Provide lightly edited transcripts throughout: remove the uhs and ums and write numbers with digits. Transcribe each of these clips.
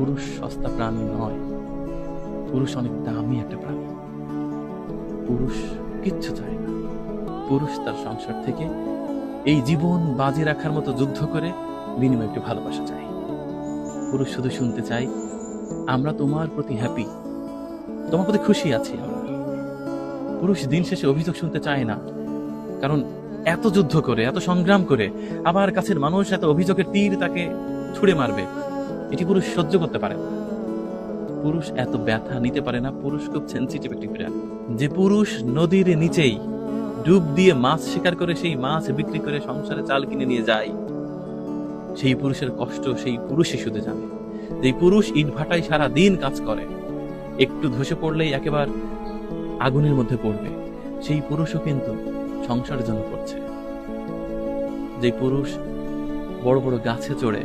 পুরুষ সস্তা প্রাণী নয়, পুরুষ অনেক দামি একটা প্রাণী। পুরুষ কিচ্ছু চায় না। পুরুষ তার সংসার থেকে এই জীবন বাজি রাখার মতো যুদ্ধ করে বিনিময়ে একটু ভালোবাসা চায়। পুরুষ শুধু শুনতে চাই, আমরা তোমার প্রতি হ্যাপি, তোমার প্রতি খুশি আছি আমরা। পুরুষ দিন শেষে অভিযোগ শুনতে চায় না, কারণ এত যুদ্ধ করে, এত সংগ্রাম করে আবার কাছের মানুষ এত অভিযোগের তীর তাকে ছুড়ে মারবে, এটি পুরুষ সহ্য করতে পারে না। পুরুষ এত ব্যথা নিতে পারে না। পুরুষ খুব সেনসিটিভ একটি প্রাণী। যে পুরুষ নদীর নিচেই ডুব দিয়ে মাছ শিকার করে সেই মাছ বিক্রি করে সংসারে চাল কিনে নিয়ে যায়, সেই পুরুষের কষ্ট সেই পুরুষই শুধু জানে। যে পুরুষ ইট ভাটায় সারা দিন কাজ করে, একটু ধসে পড়লেই একেবারে আগুনের মধ্যে পড়বে, সেই পুরুষও কিন্তু সংসারের জন্য করছে। যে পুরুষ বড় বড় গাছে চড়ে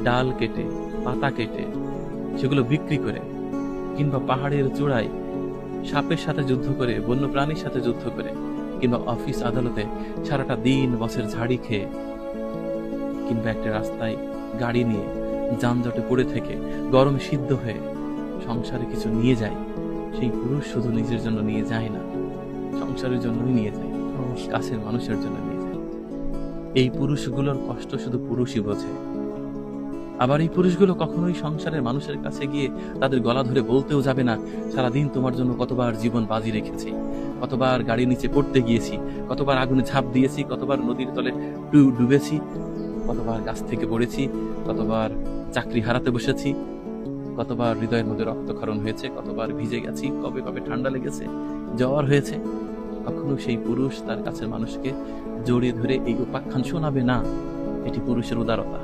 ডাল কেটে পাতা কেটে সেগুলো বিক্রি করে, কিংবা পাহাড়ের চূড়ায় সাপের সাথে যুদ্ধ করে, বন্য প্রাণীর সাথে যুদ্ধ করে, কিংবা অফিস আদালতে সারাটা দিন বসের ঝাড়ি খেয়ে, কিংবা একটা রাস্তায় গাড়ি নিয়ে যানজটে পড়ে থেকে গরমে সিদ্ধ হয়ে সংসারে কিছু নিয়ে যায়, সেই পুরুষ শুধু নিজের জন্য নিয়ে যায় না, সংসারের জন্যই নিয়ে যায়, কাছের মানুষের জন্য নিয়ে যায়। এই পুরুষগুলোর কষ্ট শুধু পুরুষই বোঝে। আবার এই পুরুষগুলো কখনোই সংসারের মানুষের কাছে গিয়ে তাদের গলা ধরে বলতেও যাবে না, সারাদিন তোমার জন্য কতবার জীবন বাজি রেখেছি, কতবার গাড়ির নিচে পড়তে গিয়েছি, কতবার আগুনে ঝাঁপ দিয়েছি, কতবার নদীর তলে ডুবেছি, কতবার গাছ থেকে পড়েছি, কতবার চাকরি হারাতে বসেছি, কতবার হৃদয়ের মধ্যে রক্তক্ষরণ হয়েছে, কতবার ভিজে গেছি, কবে কবে ঠান্ডা লেগেছে, জ্বর হয়েছে। কখনো সেই পুরুষ তার কাছের মানুষকে জড়িয়ে ধরে এই উপাখ্যান শোনাবে না। এটি পুরুষের উদারতা।